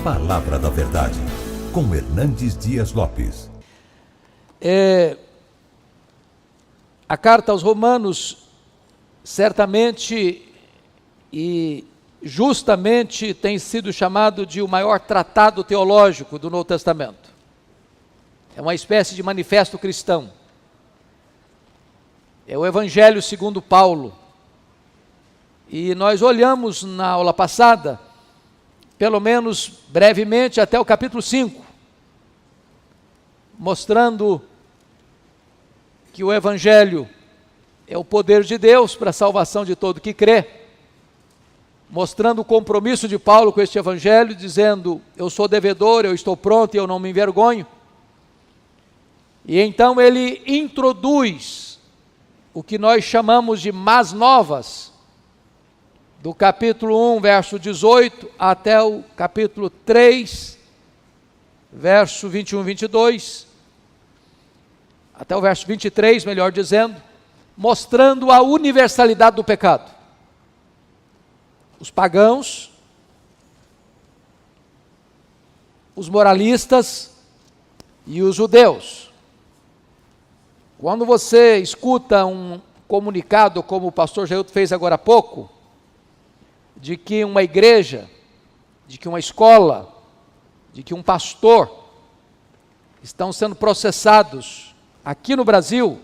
Palavra da Verdade, com Hernandes Dias Lopes. A carta aos Romanos, certamente e justamente, tem sido chamado de o maior tratado teológico do Novo Testamento. É uma espécie de manifesto cristão. É o Evangelho segundo Paulo. E nós olhamos na aula passada, pelo menos brevemente, até o capítulo 5, mostrando que o Evangelho é o poder de Deus para a salvação de todo que crê, mostrando o compromisso de Paulo com este Evangelho, dizendo: eu sou devedor, eu estou pronto e eu não me envergonho. E então ele introduz o que nós chamamos de más novas, do capítulo 1, verso 18, até o capítulo 3, verso 21 e 22, até o verso 23, melhor dizendo, mostrando a universalidade do pecado. Os pagãos, os moralistas e os judeus. Quando você escuta um comunicado, como o pastor Jailton fez agora há pouco, de que uma igreja, de que uma escola, de que um pastor estão sendo processados aqui no Brasil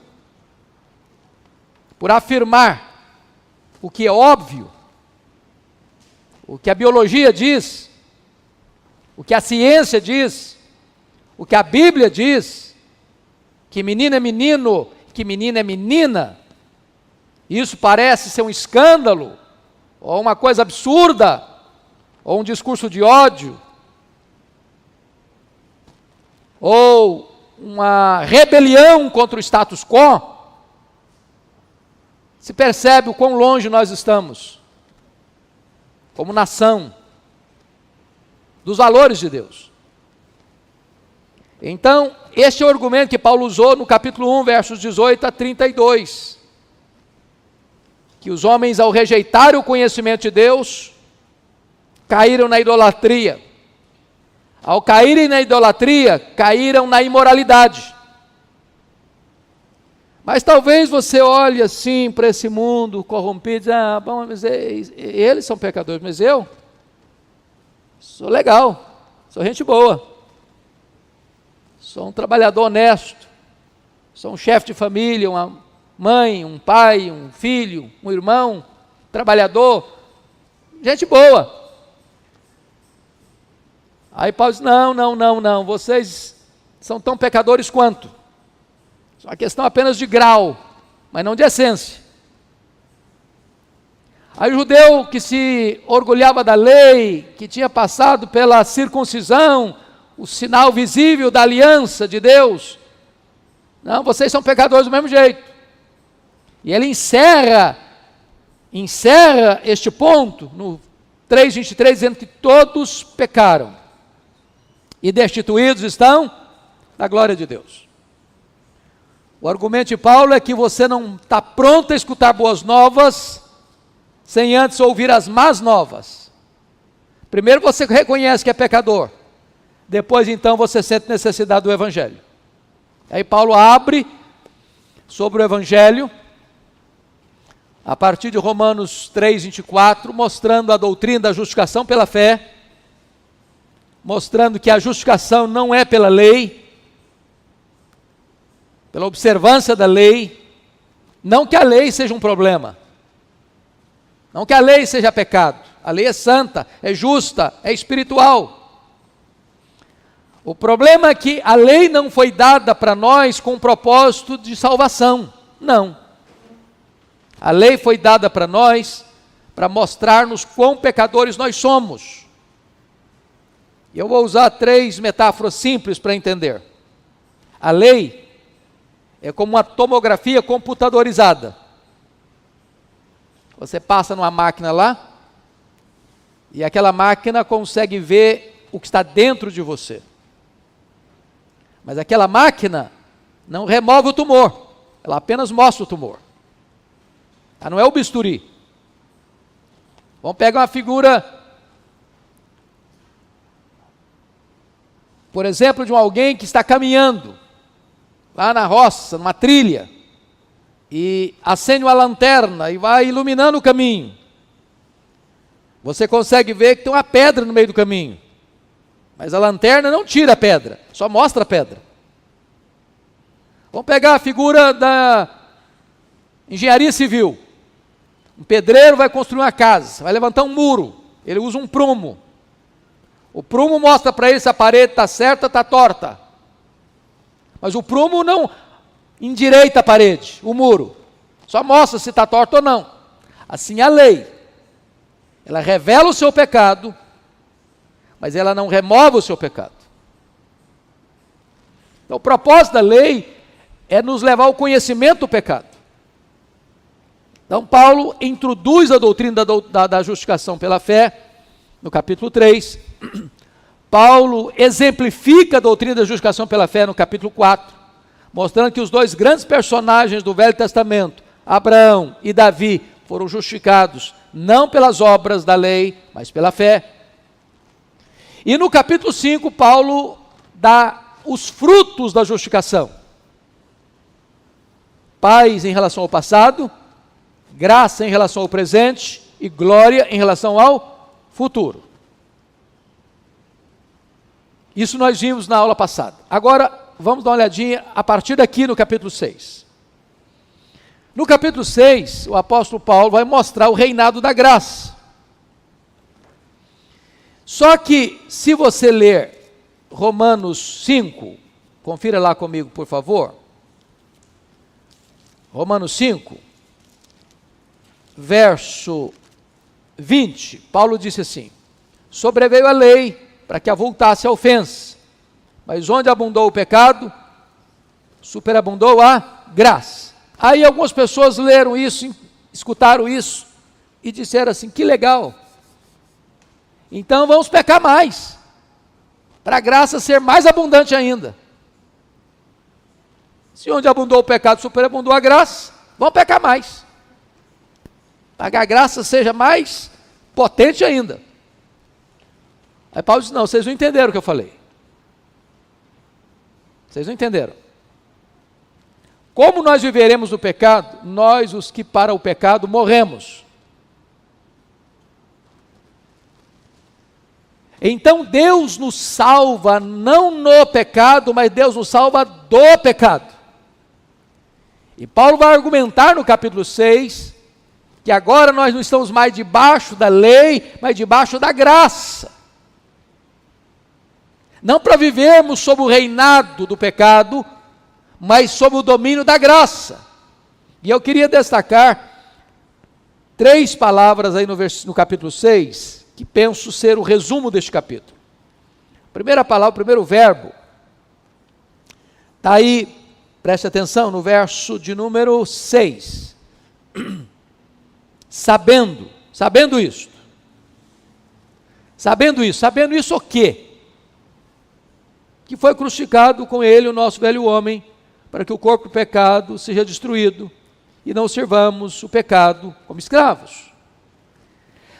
por afirmar o que é óbvio, o que a biologia diz, o que a ciência diz, o que a Bíblia diz, que menino é menino, que menina é menina, isso parece ser um escândalo, ou uma coisa absurda, ou um discurso de ódio, ou uma rebelião contra o status quo, se percebe o quão longe nós estamos, como nação, dos valores de Deus. Então, este é o argumento que Paulo usou no capítulo 1, versos 18 a 32, que os homens, ao rejeitarem o conhecimento de Deus, caíram na idolatria. Ao caírem na idolatria, caíram na imoralidade. Mas talvez você olhe assim para esse mundo corrompido e diz: bom, mas eles são pecadores, mas eu sou legal, sou gente boa, sou um trabalhador honesto, sou um chefe de família, uma mãe, um pai, um filho, um irmão, trabalhador, gente boa. Aí Paulo diz: não, vocês são tão pecadores quanto. Só uma questão apenas de grau, mas não de essência. Aí o judeu que se orgulhava da lei, que tinha passado pela circuncisão, o sinal visível da aliança de Deus, não, vocês são pecadores do mesmo jeito. E ele encerra este ponto no 3:23, dizendo que todos pecaram e destituídos estão da glória de Deus. O argumento de Paulo é que você não está pronto a escutar boas novas sem antes ouvir as más novas. Primeiro você reconhece que é pecador, depois então você sente necessidade do Evangelho. Aí Paulo abre sobre o Evangelho, a partir de Romanos 3:24, mostrando a doutrina da justificação pela fé, mostrando que a justificação não é pela lei, pela observância da lei, não que a lei seja um problema, não que a lei seja pecado, a lei é santa, é justa, é espiritual. O problema é que a lei não foi dada para nós com o propósito de salvação, não. A lei foi dada para nós para mostrar-nos quão pecadores nós somos. E eu vou usar 3 metáforas simples para entender. A lei é como uma tomografia computadorizada. Você passa numa máquina lá, e aquela máquina consegue ver o que está dentro de você. Mas aquela máquina não remove o tumor, ela apenas mostra o tumor. Ela não é o bisturi. Vamos pegar uma figura por exemplo, de alguém que está caminhando lá na roça, numa trilha, e acende uma lanterna e vai iluminando o caminho. Você consegue ver que tem uma pedra no meio do caminho, mas a lanterna não tira a pedra, só mostra a pedra. Vamos pegar a figura da engenharia civil. Um pedreiro vai construir uma casa, vai levantar um muro, ele usa um prumo. O prumo mostra para ele se a parede está certa ou está torta. Mas o prumo não endireita a parede, o muro. Só mostra se está torta ou não. Assim a lei. Ela revela o seu pecado, mas ela não remove o seu pecado. Então o propósito da lei é nos levar ao conhecimento do pecado. Então Paulo introduz a doutrina da justificação pela fé, no capítulo 3, Paulo exemplifica a doutrina da justificação pela fé no capítulo 4, mostrando que os dois grandes personagens do Velho Testamento, Abraão e Davi, foram justificados não pelas obras da lei, mas pela fé. E no capítulo 5, Paulo dá os frutos da justificação. Paz em relação ao passado, graça em relação ao presente e glória em relação ao futuro. Isso nós vimos na aula passada. Agora, vamos dar uma olhadinha a partir daqui no capítulo 6. No capítulo 6, o apóstolo Paulo vai mostrar o reinado da graça. Só que, se você ler Romanos 5, confira lá comigo, por favor. Romanos 5, verso 20, Paulo disse assim: sobreveio a lei para que avultasse a ofensa, mas onde abundou o pecado, superabundou a graça. Aí algumas pessoas leram isso, escutaram isso, e disseram assim: que legal, então vamos pecar mais, para a graça ser mais abundante ainda. Se onde abundou o pecado, superabundou a graça, vamos pecar mais, para que a graça seja mais potente ainda. Aí Paulo disse: não, vocês não entenderam o que eu falei. Vocês não entenderam. Como nós viveremos no pecado? Nós, os que para o pecado, morremos. Então Deus nos salva não no pecado, mas Deus nos salva do pecado. E Paulo vai argumentar no capítulo 6, que agora nós não estamos mais debaixo da lei, mas debaixo da graça. Não para vivermos sob o reinado do pecado, mas sob o domínio da graça. E eu queria destacar 3 palavras aí no capítulo 6, que penso ser o resumo deste capítulo. Primeira palavra, o primeiro verbo, está aí, preste atenção, no verso de número 6. Sabendo isso. Sabendo isso o quê? Que foi crucificado com ele o nosso velho homem, para que o corpo do pecado seja destruído, e não servamos o pecado como escravos.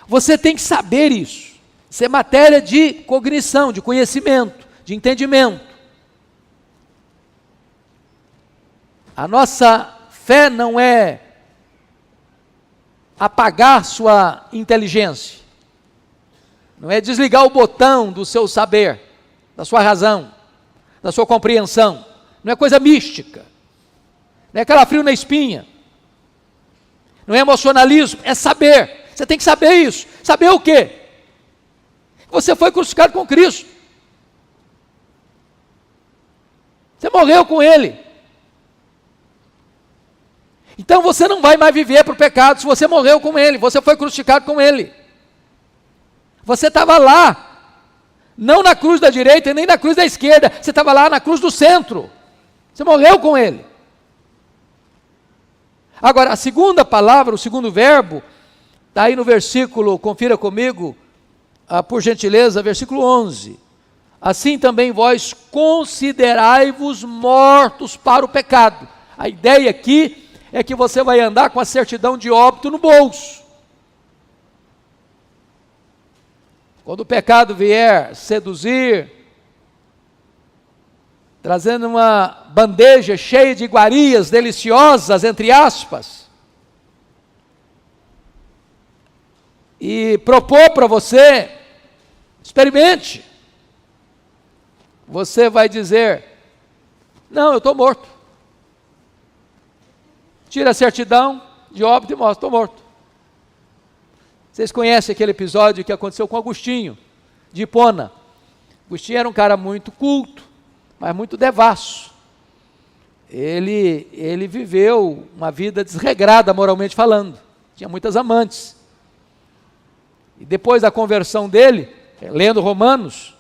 Você tem que saber isso. Isso é matéria de cognição, de conhecimento, de entendimento. A nossa fé não é apagar sua inteligência, não é desligar o botão do seu saber, da sua razão, da sua compreensão. Não é coisa mística, não é calafrio na espinha, não é emocionalismo, é saber. Você tem que saber isso. Saber o quê? Você foi crucificado com Cristo, você morreu com Ele. Então você não vai mais viver para o pecado se você morreu com Ele, você foi crucificado com Ele. Você estava lá, não na cruz da direita e nem na cruz da esquerda, você estava lá na cruz do centro, você morreu com Ele. Agora, a segunda palavra, o segundo verbo, está aí no versículo, confira comigo, por gentileza, versículo 11. Assim também vós considerai-vos mortos para o pecado. A ideia aqui é que você vai andar com a certidão de óbito no bolso. Quando o pecado vier seduzir, trazendo uma bandeja cheia de iguarias deliciosas, entre aspas, e propor para você, experimente. Você vai dizer: não, eu estou morto. Tira a certidão de óbito e mostra: estou morto. Vocês conhecem aquele episódio que aconteceu com Agostinho, de Hipona. Agostinho era um cara muito culto, mas muito devasso. Ele viveu uma vida desregrada, moralmente falando. Tinha muitas amantes. E depois da conversão dele, lendo Romanos,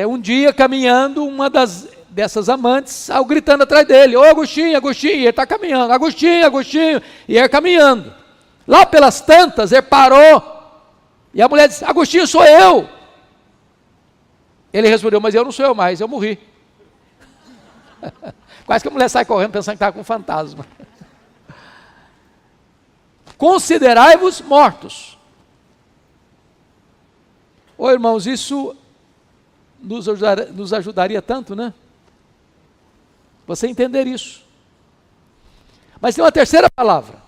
um dia caminhando, uma dessas amantes saiu gritando atrás dele: ô Agostinho, Agostinho, e ele está caminhando, Agostinho, Agostinho, e ele caminhando. Lá pelas tantas, ele parou, e a mulher disse: Agostinho, sou eu. Ele respondeu: mas eu não sou eu mais, eu morri. Quase que a mulher sai correndo pensando que estava com um fantasma. Considerai-vos mortos. Ô irmãos, isso nos ajudaria tanto, né? Você entender isso. Mas tem uma terceira palavra,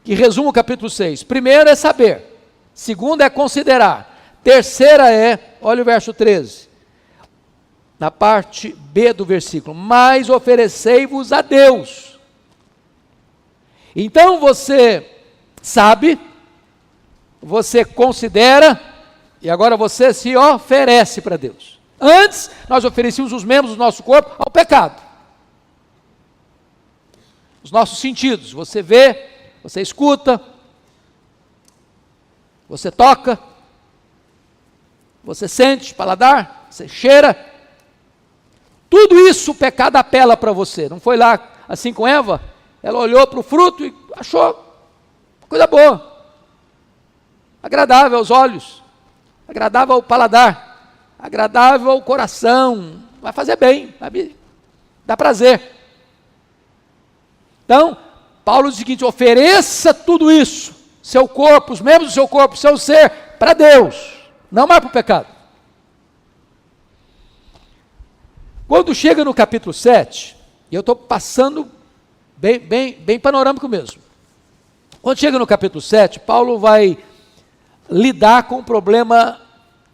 que resume o capítulo 6. Primeiro é saber. Segundo é considerar. Terceira é, olha o verso 13. Na parte B do versículo: mas oferecei-vos a Deus. Então você sabe, você considera, e agora você se oferece para Deus. Antes, nós oferecíamos os membros do nosso corpo ao pecado. Os nossos sentidos: você vê, você escuta, você toca, você sente, paladar, você cheira. Tudo isso o pecado apela para você. Não foi lá assim com Eva? Ela olhou para o fruto e achou coisa boa, agradável aos olhos, agradável ao paladar, agradável ao coração, vai fazer bem, vai dar prazer. Então, Paulo diz o seguinte: ofereça tudo isso, seu corpo, os membros do seu corpo, seu ser, para Deus, não mais para o pecado. Quando chega no capítulo 7, e eu estou passando bem panorâmico mesmo. Quando chega no capítulo 7, Paulo vai lidar com o problema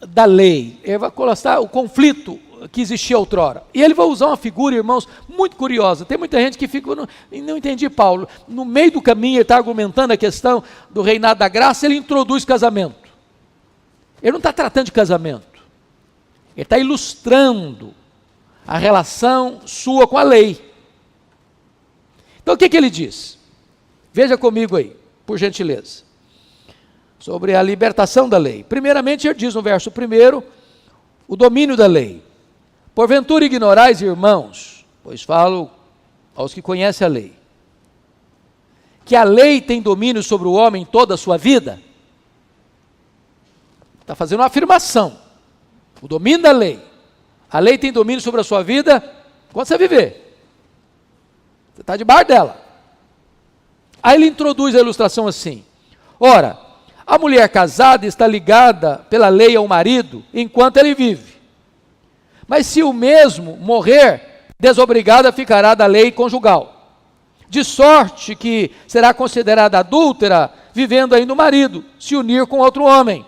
da lei. Ele vai colocar o conflito que existia outrora. E ele vai usar uma figura, irmãos, muito curiosa. Tem muita gente que fica: não entendi, Paulo. No meio do caminho ele está argumentando a questão do reinado da graça, ele introduz casamento. Ele não está tratando de casamento. Ele está ilustrando a relação sua com a lei. Então o que ele diz? Veja comigo aí, por gentileza. Sobre a libertação da lei. Primeiramente ele diz no verso 1, o domínio da lei. Porventura ignorais, irmãos, pois falo aos que conhecem a lei, que a lei tem domínio sobre o homem toda a sua vida? Está fazendo uma afirmação. O domínio da lei. A lei tem domínio sobre a sua vida enquanto você viver. Você está debaixo dela. Aí ele introduz a ilustração assim: ora, a mulher casada está ligada pela lei ao marido enquanto ele vive. Mas se o mesmo morrer, desobrigada ficará da lei conjugal. De sorte que será considerada adúltera, vivendo ainda o marido, se unir com outro homem.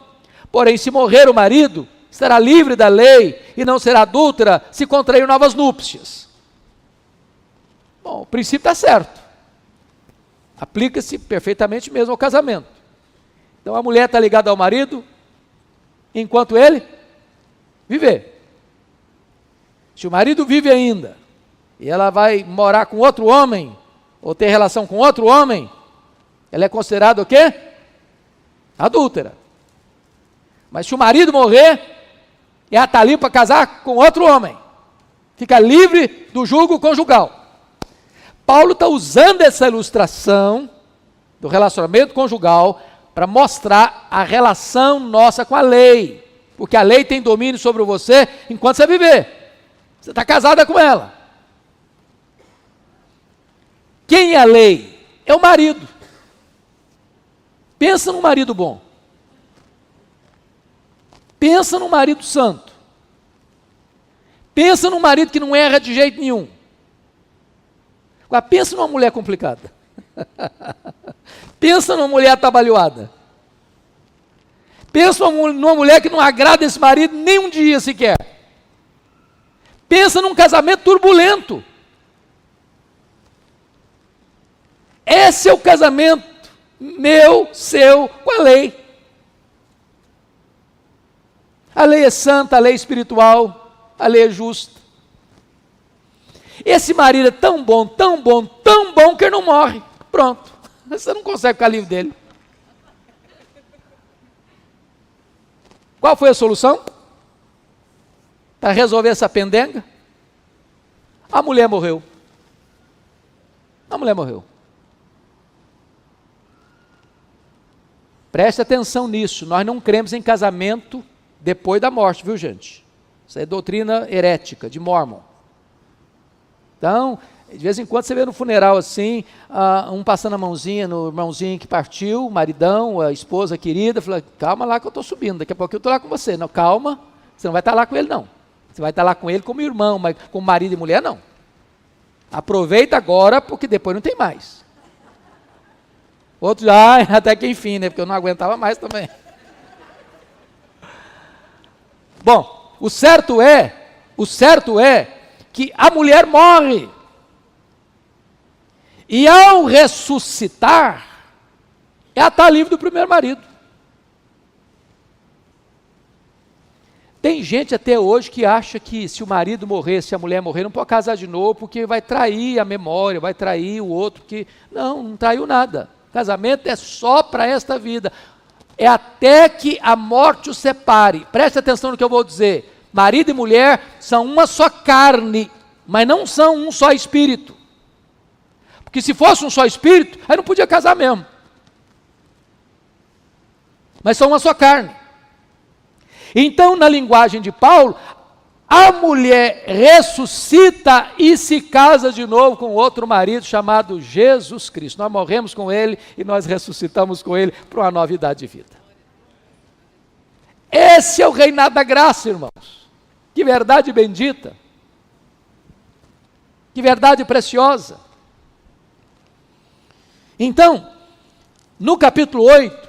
Porém, se morrer o marido, estará livre da lei e não será adúltera se contrair novas núpcias. Bom, o princípio está certo. Aplica-se perfeitamente mesmo ao casamento. Então a mulher está ligada ao marido enquanto ele viver. Se o marido vive ainda e ela vai morar com outro homem ou ter relação com outro homem, ela é considerada o quê? Adúltera. Mas se o marido morrer, ela está ali para casar com outro homem. Fica livre do jugo conjugal. Paulo está usando essa ilustração do relacionamento conjugal para mostrar a relação nossa com a lei. Porque a lei tem domínio sobre você enquanto você viver. Você está casada com ela. Quem é a lei? É o marido. Pensa num marido bom. Pensa num marido santo. Pensa num marido que não erra de jeito nenhum. Agora, pensa numa mulher complicada. Pensa numa mulher atabalhoada. Pensa numa mulher que não agrada esse marido nem um dia sequer. Pensa num casamento turbulento. Esse é o casamento meu, seu, com a lei. A lei é santa, a lei é espiritual, a lei é justa. Esse marido é tão bom, tão bom, tão bom que ele não morre. Pronto. Você não consegue ficar livre dele. Qual foi a solução? Para resolver essa pendenga? A mulher morreu. A mulher morreu. Preste atenção nisso. Nós não cremos em casamento depois da morte, viu, gente? Isso é doutrina herética, de Mormon. Então, de vez em quando você vê no funeral assim, um passando a mãozinha no irmãozinho que partiu, o maridão, a esposa querida, fala, calma lá que eu estou subindo, daqui a pouco eu estou lá com você. Não, calma, você não vai estar lá com ele não. Você vai estar lá com ele como irmão, mas como marido e mulher não. Aproveita agora, porque depois não tem mais. Outros, até que enfim, né? Porque eu não aguentava mais também. Bom, o certo é que a mulher morre. E ao ressuscitar, ela está livre do primeiro marido. Tem gente até hoje que acha que se o marido morrer, se a mulher morrer, não pode casar de novo, porque vai trair a memória, vai trair o outro, que não traiu nada. Casamento é só para esta vida. É até que a morte os separe. Preste atenção no que eu vou dizer. Marido e mulher são uma só carne, mas não são um só espírito. Porque se fosse um só espírito, aí não podia casar mesmo. Mas são uma só carne. Então, na linguagem de Paulo, a mulher ressuscita e se casa de novo com outro marido chamado Jesus Cristo. Nós morremos com ele e nós ressuscitamos com ele para uma novidade de vida. Esse é o reinado da graça, irmãos. Que verdade bendita. Que verdade preciosa. Então, no capítulo 8,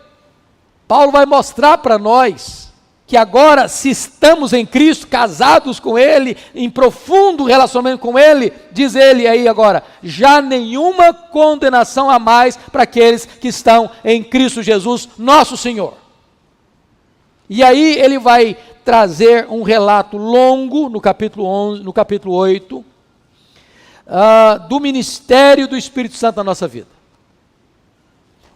Paulo vai mostrar para nós que agora, se estamos em Cristo, casados com Ele, em profundo relacionamento com Ele, diz ele aí agora, já nenhuma condenação a mais para aqueles que estão em Cristo Jesus, nosso Senhor. E aí ele vai trazer um relato longo, no capítulo 11, no capítulo 8, do ministério do Espírito Santo na nossa vida.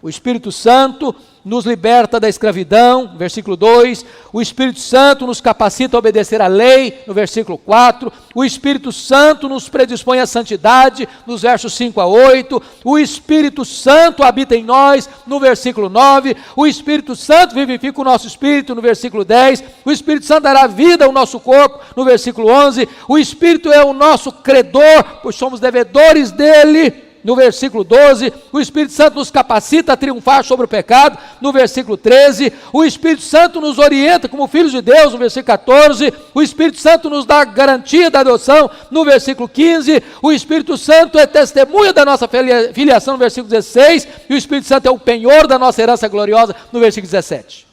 O Espírito Santo nos liberta da escravidão, versículo 2. O Espírito Santo nos capacita a obedecer à lei, no versículo 4. O Espírito Santo nos predispõe à santidade, nos versos 5 a 8. O Espírito Santo habita em nós, no versículo 9. O Espírito Santo vivifica o nosso espírito, no versículo 10. O Espírito Santo dará vida ao nosso corpo, no versículo 11. O Espírito é o nosso credor, pois somos devedores dele, no versículo 12, o Espírito Santo nos capacita a triunfar sobre o pecado, no versículo 13, o Espírito Santo nos orienta como filhos de Deus, no versículo 14, o Espírito Santo nos dá garantia da adoção, no versículo 15, o Espírito Santo é testemunha da nossa filiação, no versículo 16, e o Espírito Santo é o penhor da nossa herança gloriosa, no versículo 17.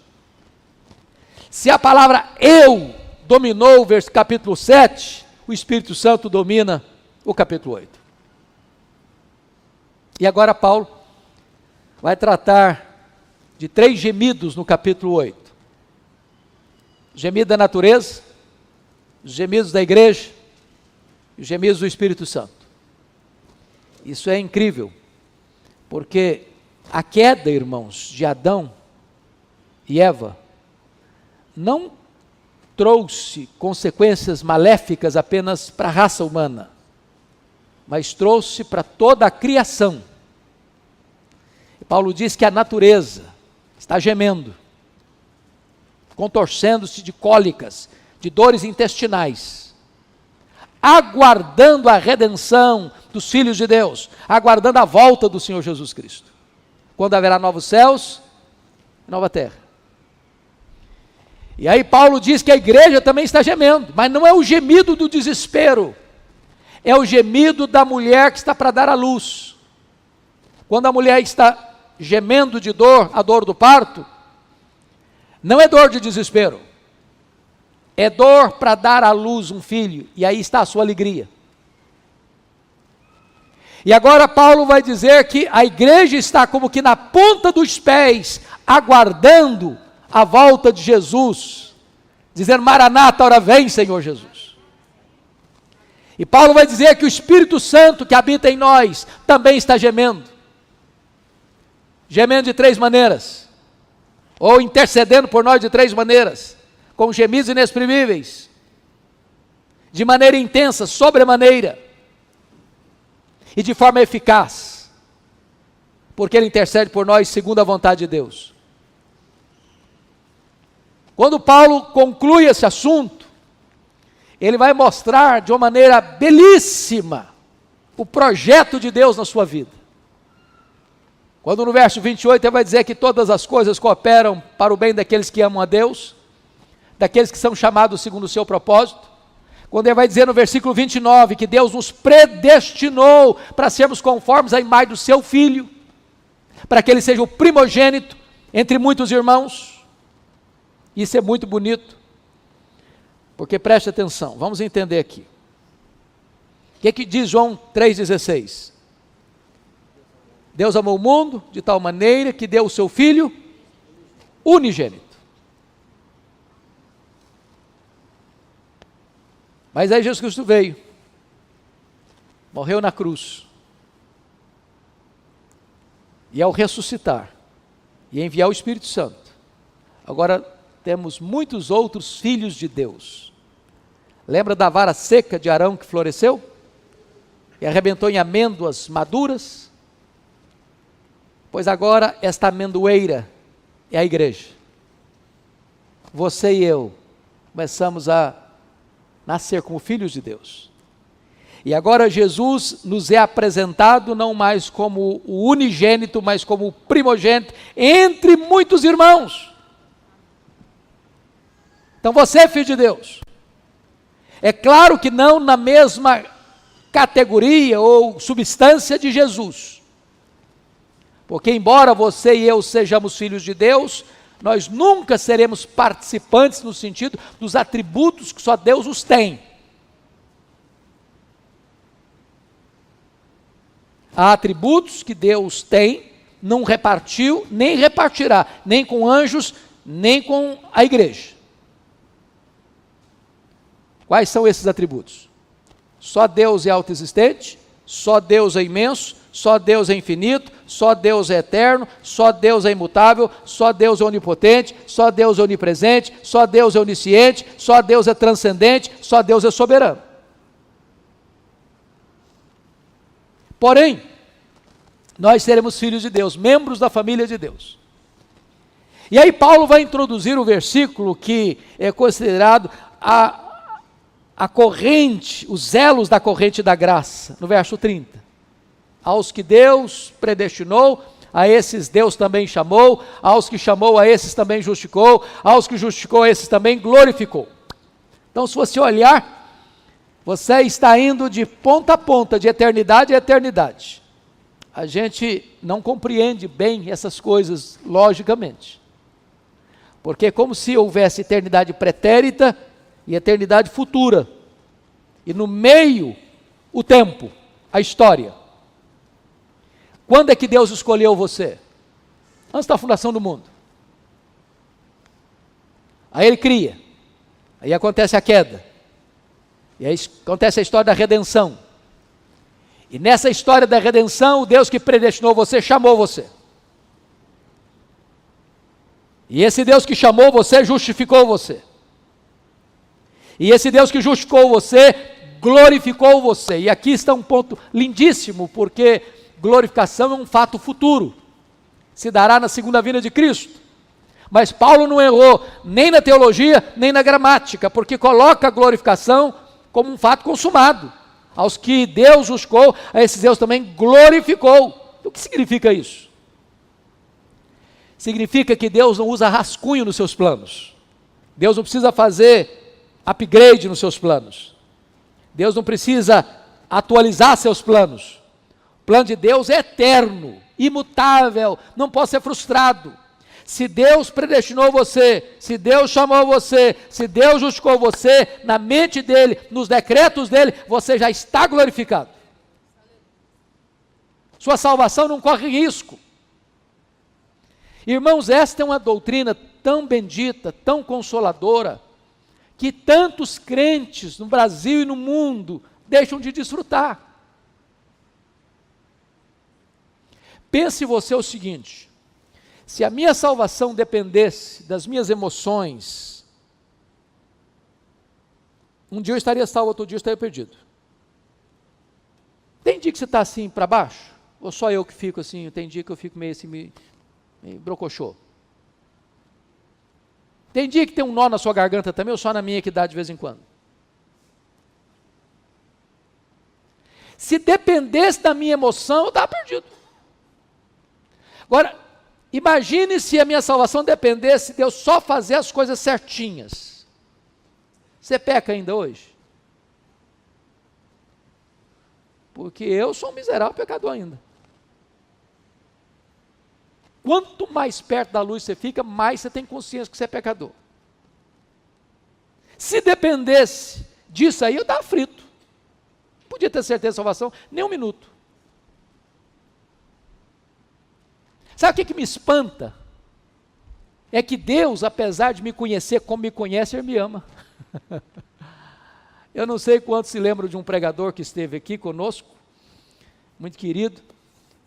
Se a palavra eu dominou o capítulo 7, o Espírito Santo domina o capítulo 8. E agora Paulo vai tratar de 3 gemidos no capítulo 8. O gemido da natureza, os gemidos da igreja e os gemidos do Espírito Santo. Isso é incrível, porque a queda, irmãos, de Adão e Eva não trouxe consequências maléficas apenas para a raça humana, mas trouxe para toda a criação. E Paulo diz que a natureza está gemendo, contorcendo-se de cólicas, de dores intestinais, aguardando a redenção dos filhos de Deus, aguardando a volta do Senhor Jesus Cristo, quando haverá novos céus e nova terra. E aí Paulo diz que a igreja também está gemendo, mas não é o gemido do desespero, é o gemido da mulher que está para dar à luz. Quando a mulher está gemendo de dor, a dor do parto, não é dor de desespero, é dor para dar à luz um filho, e aí está a sua alegria. E agora Paulo vai dizer que a igreja está como que na ponta dos pés, aguardando a volta de Jesus, dizendo: Maranata, ora vem, Senhor Jesus. E Paulo vai dizer que o Espírito Santo que habita em nós também está gemendo. Gemendo de 3 maneiras, ou intercedendo por nós de 3 maneiras, com gemidos inexprimíveis, de maneira intensa, sobremaneira, e de forma eficaz, porque Ele intercede por nós segundo a vontade de Deus. Quando Paulo conclui esse assunto, ele vai mostrar de uma maneira belíssima o projeto de Deus na sua vida. Quando no verso 28 ele vai dizer que todas as coisas cooperam para o bem daqueles que amam a Deus, daqueles que são chamados segundo o seu propósito. Quando ele vai dizer no versículo 29 que Deus nos predestinou para sermos conformes à imagem do seu Filho, para que ele seja o primogênito entre muitos irmãos. Isso é muito bonito, porque preste atenção, vamos entender aqui. O que diz João 3,16? Deus amou o mundo de tal maneira que deu o seu Filho unigênito. Mas aí Jesus Cristo veio, morreu na cruz, e ao ressuscitar, e enviar o Espírito Santo, agora temos muitos outros filhos de Deus. Lembra da vara seca de Arão que floresceu? E arrebentou em amêndoas maduras? Pois agora esta amendoeira é a igreja. Você e eu começamos a nascer como filhos de Deus. E agora Jesus nos é apresentado não mais como o unigênito, mas como o primogênito entre muitos irmãos. Então você é filho de Deus. É claro que não na mesma categoria ou substância de Jesus. Porque embora você e eu sejamos filhos de Deus, nós nunca seremos participantes no sentido dos atributos que só Deus os tem. Há atributos que Deus tem, não repartiu, nem repartirá, nem com anjos, nem com a igreja. Quais são esses atributos? Só Deus é autoexistente, só Deus é imenso, só Deus é infinito, só Deus é eterno, só Deus é imutável, só Deus é onipotente, só Deus é onipresente, só Deus é onisciente, só Deus é transcendente, só Deus é soberano. Porém, nós seremos filhos de Deus, membros da família de Deus. E aí Paulo vai introduzir o versículo que é considerado a corrente, os elos da corrente da graça, no verso 30. Aos que Deus predestinou, a esses Deus também chamou, aos que chamou, a esses também justificou, aos que justificou, a esses também glorificou. Então, se você olhar, você está indo de ponta a ponta, de eternidade a eternidade. A gente não compreende bem essas coisas logicamente, porque é como se houvesse eternidade pretérita e eternidade futura, e no meio, o tempo, a história. Quando é que Deus escolheu você? Antes da fundação do mundo. Aí Ele cria, aí acontece a queda, e aí acontece a história da redenção. E nessa história da redenção, o Deus que predestinou você, chamou você. E esse Deus que chamou você, justificou você. E esse Deus que justificou você, glorificou você. E aqui está um ponto lindíssimo, porque glorificação é um fato futuro. Se dará na segunda vinda de Cristo. Mas Paulo não errou nem na teologia, nem na gramática, porque coloca a glorificação como um fato consumado. Aos que Deus justificou, a esses Deus também glorificou. O que significa isso? Significa que Deus não usa rascunho nos seus planos. Deus não precisa fazer upgrade nos seus planos. Deus não precisa atualizar seus planos. O plano de Deus é eterno, imutável, não pode ser frustrado. Se Deus predestinou você, se Deus chamou você, se Deus justificou você, na mente dEle, nos decretos dEle, você já está glorificado. Sua salvação não corre risco. Irmãos, esta é uma doutrina tão bendita, tão consoladora, que tantos crentes no Brasil e no mundo deixam de desfrutar. Pense você o seguinte: se a minha salvação dependesse das minhas emoções, um dia eu estaria salvo, outro dia eu estaria perdido. Tem dia que você está assim para baixo? Ou só eu que fico assim? Tem dia que eu fico meio assim, meio brocochô? Tem dia que tem um nó na sua garganta também, ou só na minha que dá de vez em quando? Se dependesse da minha emoção, eu estava perdido. Agora, imagine se a minha salvação dependesse de eu só fazer as coisas certinhas. Você peca ainda hoje? Porque eu sou um miserável pecador ainda. Quanto mais perto da luz você fica, mais você tem consciência que você é pecador. Se dependesse disso aí, eu estava frito. Podia ter certeza de salvação, nem um minuto. Sabe o que me espanta? É que Deus, apesar de me conhecer como me conhece, Ele me ama. Eu não sei quantos se lembram de um pregador que esteve aqui conosco, muito querido,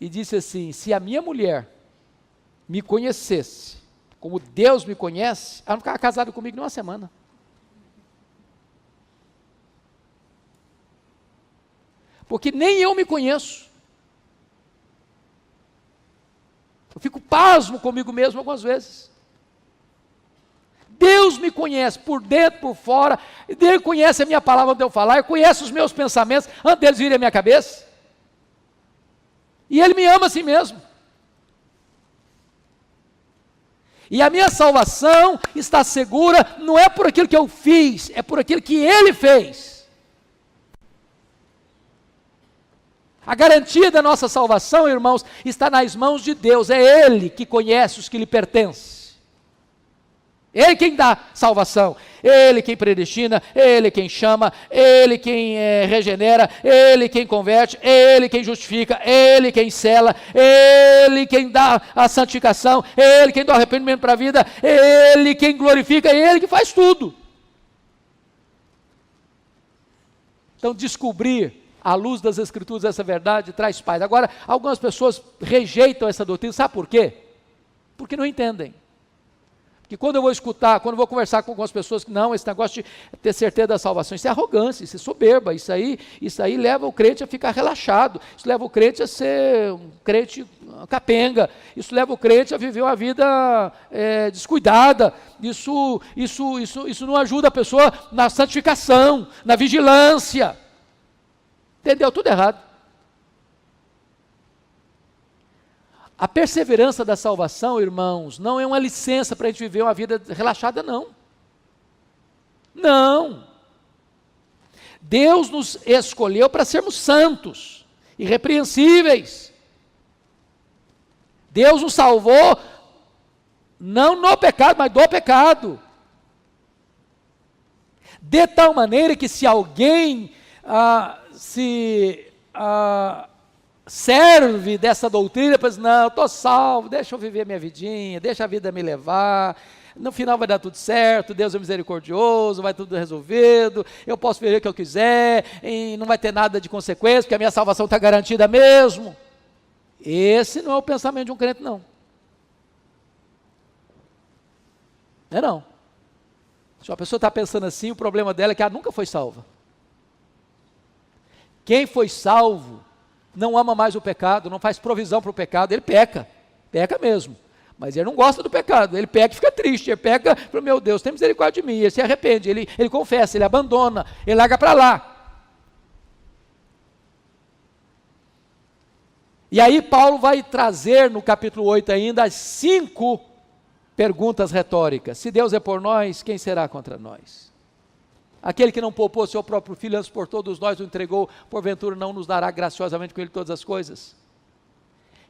e disse assim: se a minha mulher me conhecesse como Deus me conhece, ela não ficava casada comigo nem uma semana. Porque nem eu me conheço. Eu fico pasmo comigo mesmo algumas vezes. Deus me conhece por dentro, por fora, Ele conhece a minha palavra antes de eu falar, Ele conhece os meus pensamentos antes deles virem à minha cabeça. E Ele me ama assim mesmo. E a minha salvação está segura, não é por aquilo que eu fiz, é por aquilo que Ele fez. A garantia da nossa salvação, irmãos, está nas mãos de Deus, é Ele que conhece os que lhe pertencem. Ele quem dá salvação, Ele quem predestina, Ele quem chama, Ele quem regenera, Ele quem converte, Ele quem justifica, Ele quem sela, Ele quem dá a santificação, Ele quem dá o arrependimento para a vida, Ele quem glorifica, Ele que faz tudo. Então descobrir à luz das Escrituras essa verdade traz paz. Agora, algumas pessoas rejeitam essa doutrina, sabe por quê? Porque não entendem. Que quando eu vou escutar, quando eu vou conversar com algumas pessoas que não, esse negócio de ter certeza da salvação, isso é arrogância, isso é soberba, isso aí leva o crente a ficar relaxado, isso leva o crente a ser um crente capenga, isso leva o crente a viver uma vida descuidada, isso não ajuda a pessoa na santificação, na vigilância, entendeu? Tudo errado. A perseverança da salvação, irmãos, não é uma licença para a gente viver uma vida relaxada, não. Não. Deus nos escolheu para sermos santos, irrepreensíveis. Deus nos salvou, não no pecado, mas do pecado. De tal maneira que se alguém serve dessa doutrina, pois não, estou salvo, deixa eu viver minha vidinha, deixa a vida me levar, no final vai dar tudo certo, Deus é misericordioso, vai tudo resolvido, eu posso viver o que eu quiser, e não vai ter nada de consequência, porque a minha salvação está garantida mesmo. Esse não é o pensamento de um crente, não. Não. Se uma pessoa está pensando assim, o problema dela é que ela nunca foi salva. Quem foi salvo não ama mais o pecado, não faz provisão para o pecado, ele peca mesmo, mas ele não gosta do pecado, ele peca e fica triste, ele peca, meu Deus, tem misericórdia de mim, ele se arrepende, ele confessa, ele abandona, ele larga para lá. E aí Paulo vai trazer no capítulo 8 ainda as 5 perguntas retóricas. Se Deus é por nós, quem será contra nós? Aquele que não poupou seu próprio filho, antes por todos nós o entregou, porventura não nos dará graciosamente com ele todas as coisas?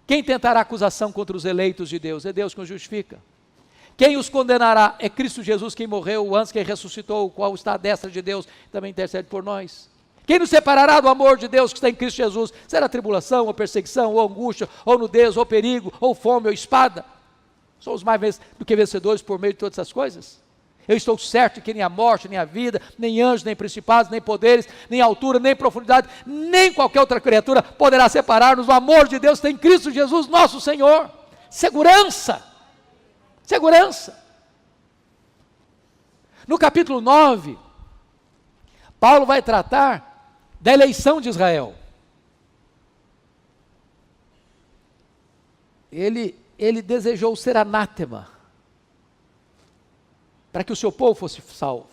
Quem tentará acusação contra os eleitos de Deus? É Deus que os justifica. Quem os condenará? É Cristo Jesus, quem morreu antes, quem ressuscitou, o qual está à destra de Deus, também intercede por nós. Quem nos separará do amor de Deus que está em Cristo Jesus? Será tribulação, ou perseguição, ou angústia, ou nudez, ou perigo, ou fome, ou espada? Somos mais do que vencedores por meio de todas essas coisas. Eu estou certo que nem a morte, nem a vida, nem anjos, nem principados, nem poderes, nem altura, nem profundidade, nem qualquer outra criatura poderá separar-nos do amor de Deus que tem em Cristo Jesus, nosso Senhor. Segurança. Segurança. No capítulo 9, Paulo vai tratar da eleição de Israel. Ele desejou ser anátema, para que o seu povo fosse salvo.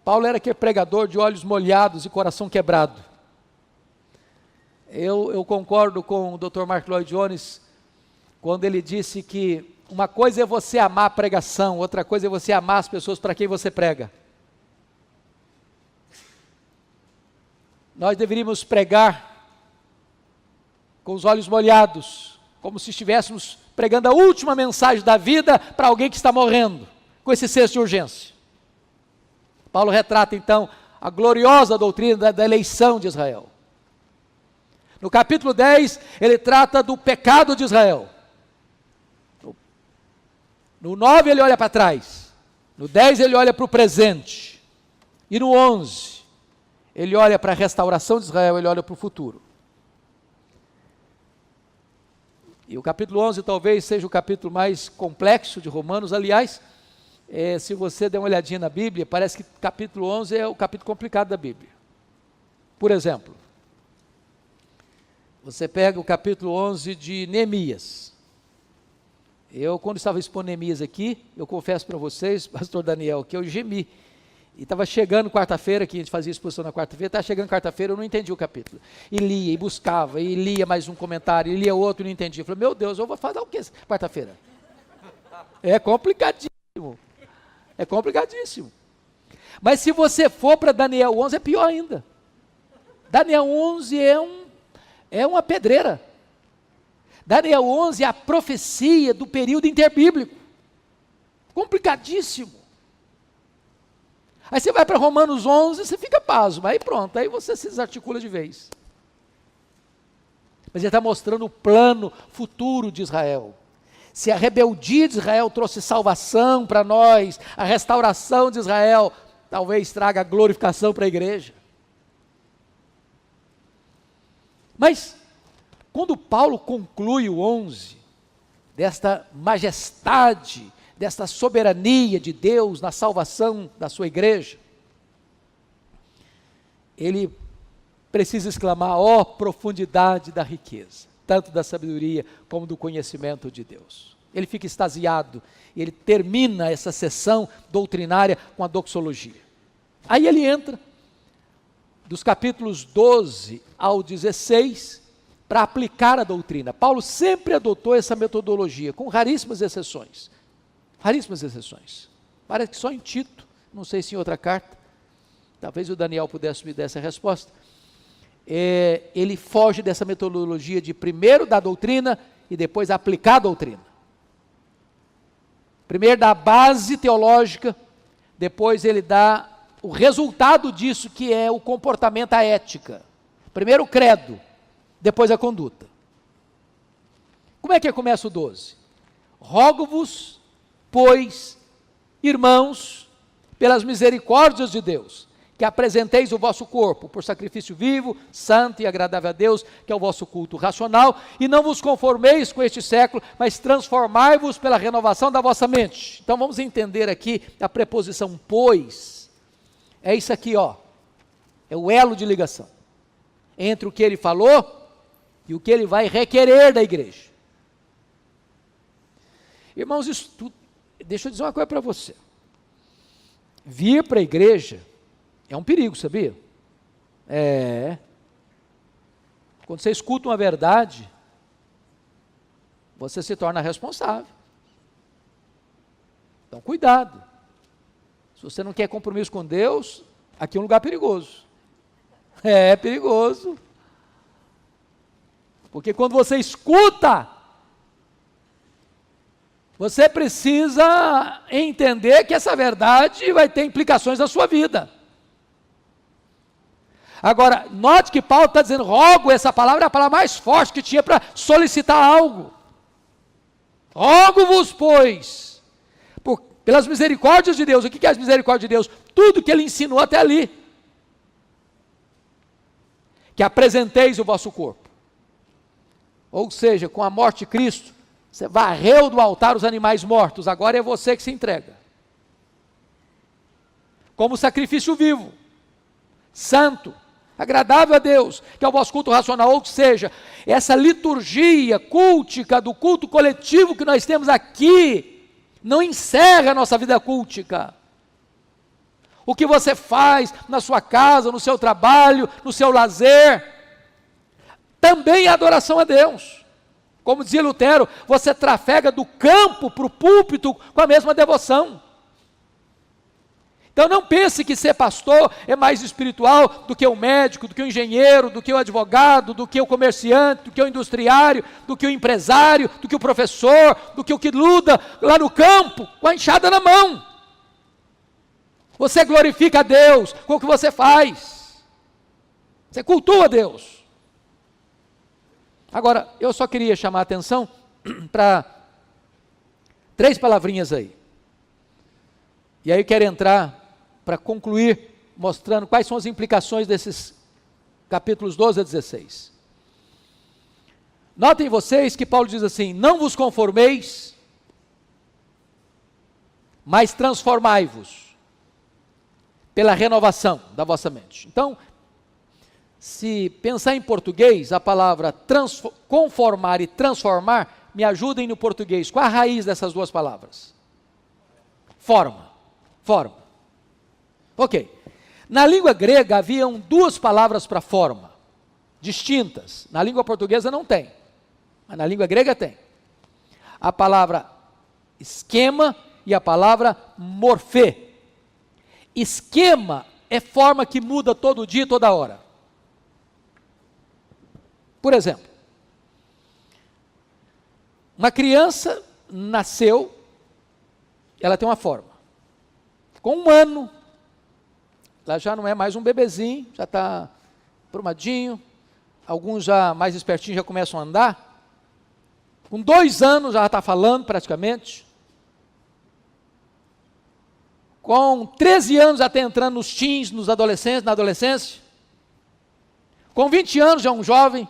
Paulo era aquele pregador de olhos molhados e coração quebrado. Eu concordo com o Dr. Mark Lloyd Jones, quando ele disse que uma coisa é você amar a pregação, outra coisa é você amar as pessoas para quem você prega. Nós deveríamos pregar com os olhos molhados, como se estivéssemos pregando a última mensagem da vida para alguém que está morrendo, com esse senso de urgência. Paulo retrata então a gloriosa doutrina da eleição de Israel. No capítulo 10, ele trata do pecado de Israel. No 9 ele olha para trás, no 10 ele olha para o presente, e no 11 ele olha para a restauração de Israel, ele olha para o futuro. E o capítulo 11 talvez seja o capítulo mais complexo de Romanos. Aliás, se você der uma olhadinha na Bíblia, parece que o capítulo 11 é o capítulo complicado da Bíblia. Por exemplo, você pega o capítulo 11 de Neemias. Quando estava expondo Neemias aqui, eu confesso para vocês, pastor Daniel, que eu gemi. E estava chegando quarta-feira, que a gente fazia exposição na quarta-feira, estava chegando quarta-feira, eu não entendi o capítulo. E lia, e buscava, e lia mais um comentário, e lia outro, e não entendi. Eu falei, meu Deus, eu vou fazer o que quarta-feira? É complicadíssimo. É complicadíssimo. Mas se você for para Daniel 11, é pior ainda. Daniel 11 é uma pedreira. Daniel 11 é a profecia do período interbíblico. Complicadíssimo. Aí você vai para Romanos 11, você fica pasmo, aí pronto, aí você se desarticula de vez. Mas ele está mostrando o plano futuro de Israel. Se a rebeldia de Israel trouxe salvação para nós, a restauração de Israel talvez traga glorificação para a igreja. Mas, quando Paulo conclui o 11, desta majestade, desta soberania de Deus na salvação da sua igreja, ele precisa exclamar, ó profundidade da riqueza, tanto da sabedoria como do conhecimento de Deus. Ele fica extasiado, ele termina essa sessão doutrinária com a doxologia. Aí ele entra, dos capítulos 12 ao 16, para aplicar a doutrina. Paulo sempre adotou essa metodologia, com raríssimas exceções. Raríssimas exceções. Parece que só em Tito, não sei se em outra carta, talvez o Daniel pudesse me dar essa resposta. Ele foge dessa metodologia de primeiro dar doutrina e depois aplicar a doutrina. Primeiro dá a base teológica, depois ele dá o resultado disso, que é o comportamento, a ética. Primeiro o credo, depois a conduta. Como é que começa o 12? Rogo-vos, pois, irmãos, pelas misericórdias de Deus, que apresenteis o vosso corpo por sacrifício vivo, santo e agradável a Deus, que é o vosso culto racional, e não vos conformeis com este século, mas transformai-vos pela renovação da vossa mente. Então vamos entender aqui a preposição pois, é isso aqui, ó, é o elo de ligação, entre o que ele falou e o que ele vai requerer da igreja. Irmãos, isso tudo, deixa eu dizer uma coisa para você, vir para a igreja é um perigo, sabia? Quando você escuta uma verdade, você se torna responsável. Então, cuidado. Se você não quer compromisso com Deus, aqui é um lugar perigoso. É perigoso. Porque quando você escuta, você precisa entender que essa verdade vai ter implicações na sua vida. Agora, note que Paulo está dizendo, rogo, essa palavra é a palavra mais forte que tinha para solicitar algo. Rogo-vos, pois, pelas misericórdias de Deus. O que é as misericórdias de Deus? Tudo que ele ensinou até ali. Que apresenteis o vosso corpo. Ou seja, com a morte de Cristo, você varreu do altar os animais mortos, agora é você que se entrega. Como sacrifício vivo, santo, agradável a Deus, que é o vosso culto racional, ou seja, essa liturgia cultica do culto coletivo que nós temos aqui, não encerra a nossa vida cultica. O que você faz na sua casa, no seu trabalho, no seu lazer, também é adoração a Deus. Como dizia Lutero, você trafega do campo para o púlpito com a mesma devoção. Então não pense que ser pastor é mais espiritual do que o médico, do que o engenheiro, do que o advogado, do que o comerciante, do que o industriário, do que o empresário, do que o professor, do que o que luta lá no campo, com a enxada na mão. Você glorifica a Deus com o que você faz. Você cultua a Deus. Agora, eu só queria chamar a atenção para 3 palavrinhas aí. E aí eu quero entrar para concluir, mostrando quais são as implicações desses capítulos 12 a 16. Notem vocês que Paulo diz assim, não vos conformeis, mas transformai-vos pela renovação da vossa mente. Então, se pensar em português, a palavra conformar e transformar, me ajudem no português. Qual a raiz dessas 2 palavras? Forma. Ok. Na língua grega haviam 2 palavras para forma, distintas. Na língua portuguesa não tem, mas na língua grega tem. A palavra esquema e a palavra morfê. Esquema é forma que muda todo dia, toda hora. Por exemplo, uma criança nasceu, ela tem uma forma. Com 1 ano, ela já não é mais um bebezinho, já está prumadinho, alguns já mais espertinhos já começam a andar. Com 2 anos já está falando praticamente. Com 13 anos já está entrando nos teens, nos adolescentes, na adolescência. Com 20 anos já é um jovem.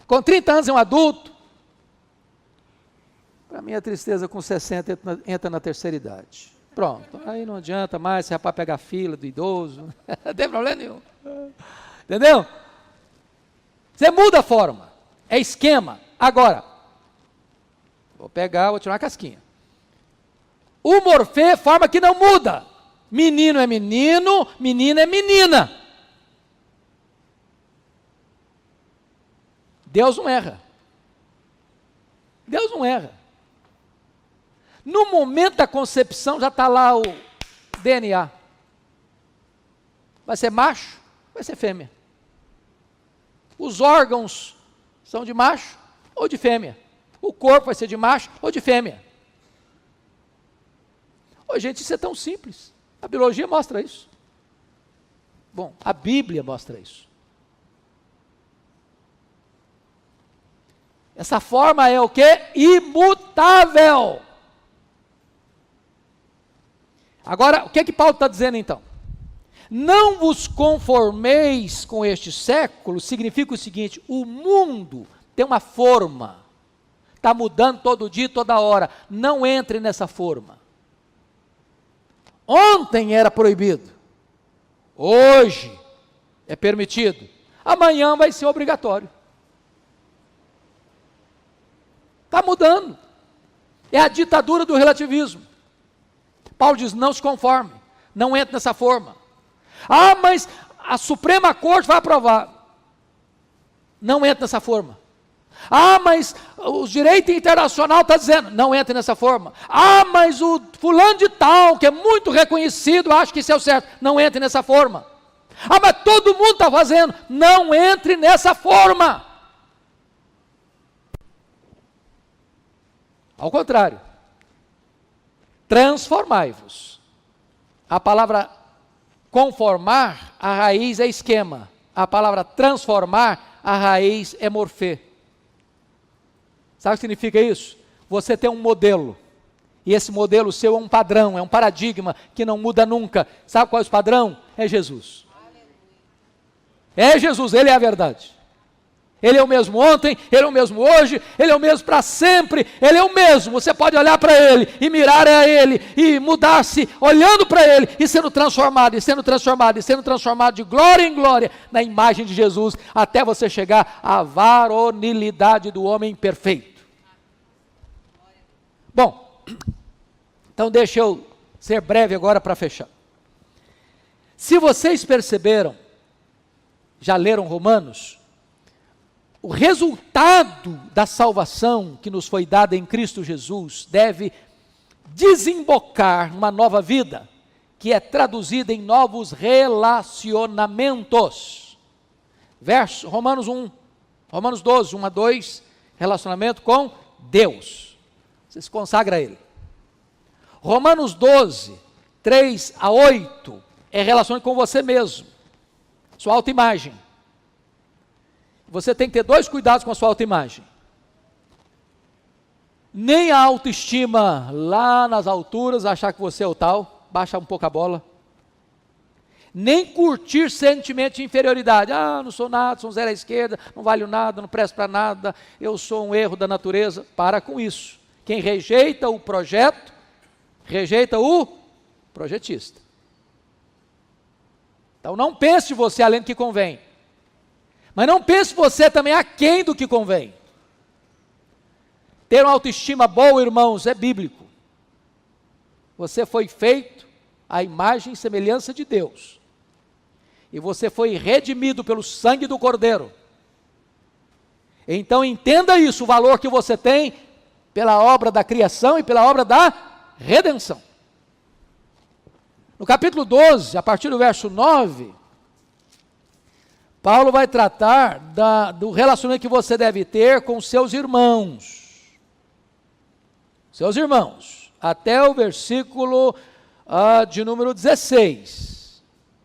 Com 30 anos é um adulto. Para mim a tristeza com 60 entra na terceira idade. Pronto, aí não adianta mais, você é para pegar fila do idoso, não tem problema nenhum. Entendeu? Você muda a forma, é esquema. Agora, vou tirar uma casquinha. O morfê é forma que não muda. Menino é menino, menina é menina. Deus não erra. Deus não erra. No momento da concepção já está lá o DNA. Vai ser macho, vai ser fêmea. Os órgãos são de macho ou de fêmea. O corpo vai ser de macho ou de fêmea. Ô, gente, isso é tão simples. A biologia mostra isso. Bom, a Bíblia mostra isso. Essa forma é o quê? Imutável. Agora, o que é que Paulo está dizendo então? Não vos conformeis com este século, significa o seguinte, o mundo tem uma forma, está mudando todo dia, toda hora, não entre nessa forma. Ontem era proibido, hoje é permitido, amanhã vai ser obrigatório. Está mudando, é a ditadura do relativismo. Paulo diz, não se conforme, não entre nessa forma. Ah, mas a Suprema Corte vai aprovar. Não entre nessa forma. Ah, mas o direito internacional está dizendo, não entre nessa forma. Ah, mas o fulano de tal, que é muito reconhecido, acha que isso é o certo. Não entre nessa forma. Ah, mas todo mundo está fazendo. Não entre nessa forma. Ao contrário. Transformai-vos. A palavra conformar, a raiz é esquema. A palavra transformar, a raiz é morfê. Sabe o que significa isso? Você tem um modelo, e esse modelo seu é um padrão, é um paradigma que não muda nunca. Sabe qual é o padrão? É Jesus. É Jesus, Ele é a verdade. Ele é o mesmo ontem, Ele é o mesmo hoje, Ele é o mesmo para sempre, Ele é o mesmo. Você pode olhar para Ele e mirar a Ele e mudar-se olhando para Ele e sendo transformado, e sendo transformado, e sendo transformado de glória em glória na imagem de Jesus, até você chegar à varonilidade do homem perfeito. Bom, então deixa eu ser breve agora para fechar. Se vocês perceberam, já leram Romanos, o resultado da salvação que nos foi dada em Cristo Jesus deve desembocar numa nova vida, que é traduzida em novos relacionamentos. Verso, Romanos 1, Romanos 12, 1 a 2, relacionamento com Deus. Você se consagra a Ele. Romanos 12, 3 a 8, é relacionamento com você mesmo, sua autoimagem. Você tem que ter dois cuidados com a sua autoimagem. Nem a autoestima lá nas alturas, achar que você é o tal, baixa um pouco a bola. Nem curtir sentimento de inferioridade. Ah, não sou nada, sou um zero à esquerda, não valho nada, não presto para nada, eu sou um erro da natureza. Para com isso. Quem rejeita o projeto, rejeita o projetista. Então não pense de você além do que convém. Mas não pense você também aquém do que convém. Ter uma autoestima boa, irmãos, é bíblico. Você foi feito à imagem e semelhança de Deus. E você foi redimido pelo sangue do Cordeiro. Então entenda isso, o valor que você tem pela obra da criação e pela obra da redenção. No capítulo 12, a partir do verso 9... Paulo vai tratar do relacionamento que você deve ter com seus irmãos. Seus irmãos. Até o versículo de número 16.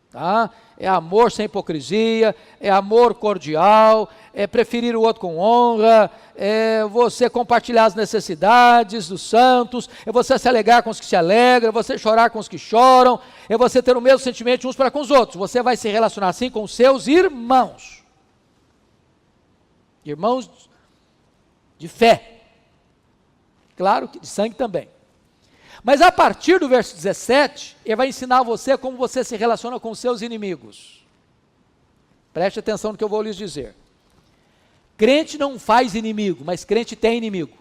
Tá? É amor sem hipocrisia, é amor cordial, é preferir o outro com honra, é você compartilhar as necessidades dos santos, é você se alegrar com os que se alegram, é você chorar com os que choram, é você ter o mesmo sentimento uns para com os outros. Você vai se relacionar assim com os seus irmãos. Irmãos de fé. Claro que de sangue também. Mas a partir do verso 17, ele vai ensinar você como você se relaciona com os seus inimigos. Preste atenção no que eu vou lhes dizer. Crente não faz inimigo, mas crente tem inimigo.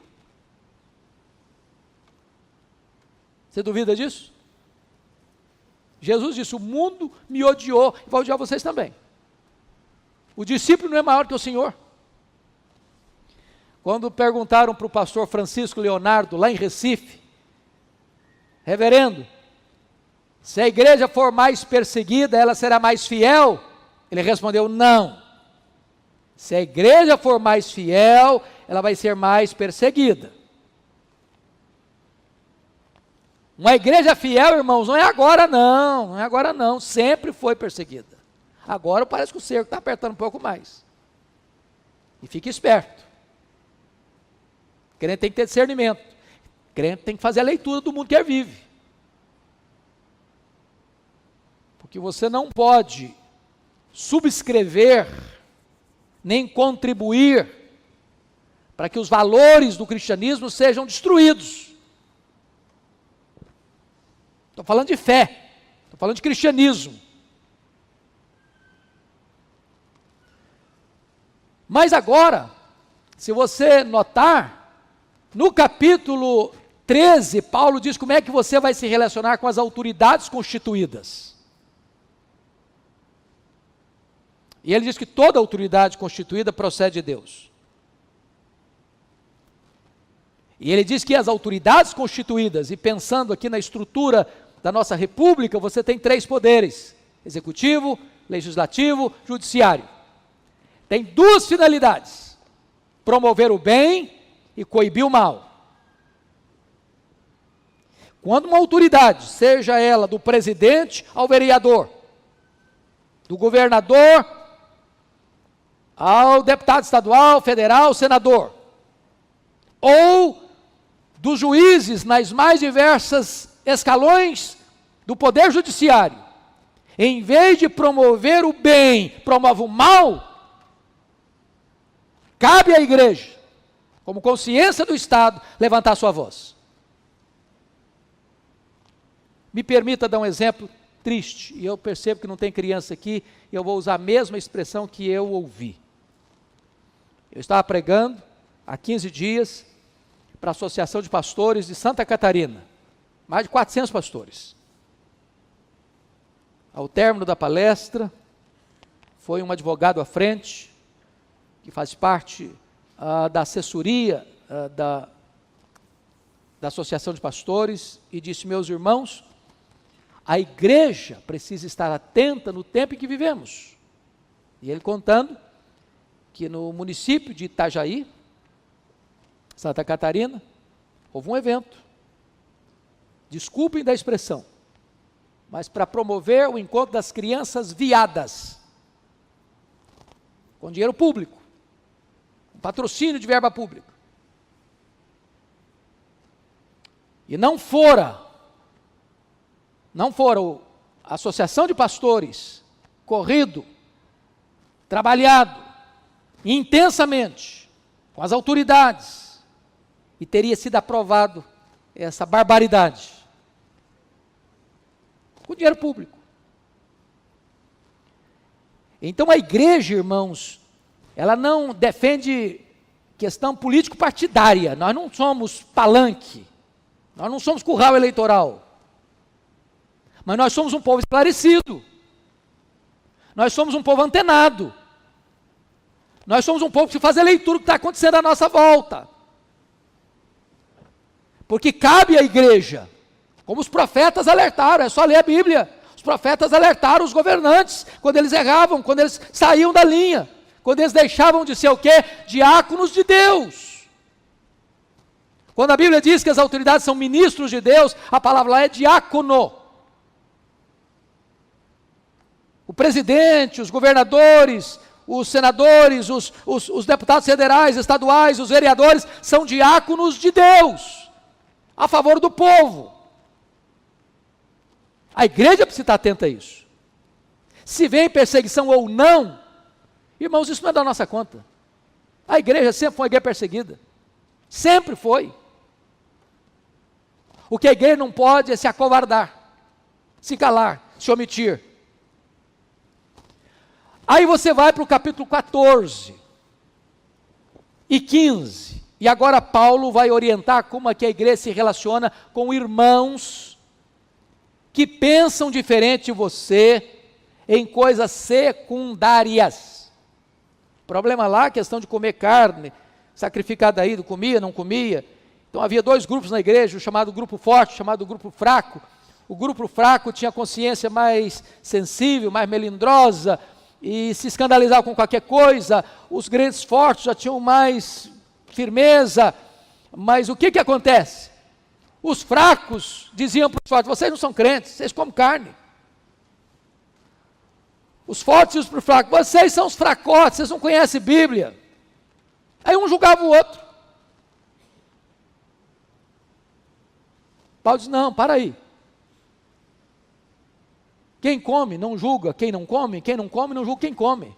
Você duvida disso? Jesus disse, o mundo me odiou, e vai odiar vocês também. O discípulo não é maior que o Senhor. Quando perguntaram para o pastor Francisco Leonardo, lá em Recife, reverendo, se a igreja for mais perseguida, ela será mais fiel? Ele respondeu, não. Se a igreja for mais fiel, ela vai ser mais perseguida. Uma igreja fiel, irmãos, não é agora não, não é agora não, sempre foi perseguida. Agora parece que o cerco está apertando um pouco mais. E fique esperto. Crente tem que ter discernimento. Crente tem que fazer a leitura do mundo que ele vive. Porque você não pode subscrever, nem contribuir para que os valores do cristianismo sejam destruídos. Estou falando de fé, estou falando de cristianismo. Mas agora, se você notar, no capítulo 13, Paulo diz como é que você vai se relacionar com as autoridades constituídas. E ele diz que toda autoridade constituída procede de Deus. E ele diz que as autoridades constituídas, e pensando aqui na estrutura da nossa república, você tem 3 poderes: executivo, legislativo, judiciário. Tem 2 finalidades: promover o bem e coibir o mal. Quando uma autoridade, seja ela do presidente ao vereador, do governador ao deputado estadual, federal, senador, ou dos juízes nas mais diversas escalões do poder judiciário, em vez de promover o bem, promove o mal, cabe à igreja, como consciência do Estado, levantar sua voz. Me permita dar um exemplo triste, e eu percebo que não tem criança aqui, e eu vou usar a mesma expressão que eu ouvi. Eu estava pregando há 15 dias para a Associação de Pastores de Santa Catarina, mais de 400 pastores. Ao término da palestra, foi um advogado à frente, que faz parte da assessoria da Associação de Pastores, e disse: meus irmãos, a igreja precisa estar atenta no tempo em que vivemos. E ele contando que no município de Itajaí, Santa Catarina, houve um evento, desculpem da expressão, mas para promover o encontro das crianças viadas, com dinheiro público, com patrocínio de verba pública. E não fora a Associação de Pastores, corrido, trabalhado intensamente com as autoridades, e teria sido aprovado essa barbaridade, com dinheiro público. Então a igreja, irmãos, ela não defende questão político-partidária, nós não somos palanque, nós não somos curral eleitoral, mas nós somos um povo esclarecido, nós somos um povo antenado, nós somos um povo que faz a leitura do que está acontecendo à nossa volta. Porque cabe à igreja, como os profetas alertaram, é só ler a Bíblia. Os profetas alertaram os governantes, quando eles erravam, quando eles saíam da linha, quando eles deixavam de ser o quê? Diáconos de Deus. Quando a Bíblia diz que as autoridades são ministros de Deus, a palavra lá é diácono. O presidente, os governadores, os senadores, os deputados federais, estaduais, os vereadores, são diáconos de Deus, a favor do povo. A igreja precisa estar atenta a isso. Se vem perseguição ou não, irmãos, isso não é da nossa conta. A igreja sempre foi uma igreja perseguida. Sempre foi. O que a igreja não pode é se acovardar, se calar, se omitir. Aí você vai para o capítulo 14 e 15. E agora Paulo vai orientar como é que a igreja se relaciona com irmãos que pensam diferente de você em coisas secundárias. O problema lá, a questão de comer carne sacrificada aí, comia, não comia. Então havia 2 grupos na igreja, o chamado grupo forte, o chamado grupo fraco. O grupo fraco tinha consciência mais sensível, mais melindrosa, e se escandalizava com qualquer coisa. Os grandes fortes já tinham mais firmeza, mas o que acontece? Os fracos diziam para os fortes: vocês não são crentes, vocês comem carne. Os fortes diziam para os fracos: vocês são os fracotes, vocês não conhecem Bíblia. Aí um julgava o outro. Paulo diz: não, para aí. Quem come não julga quem não come não julga quem come.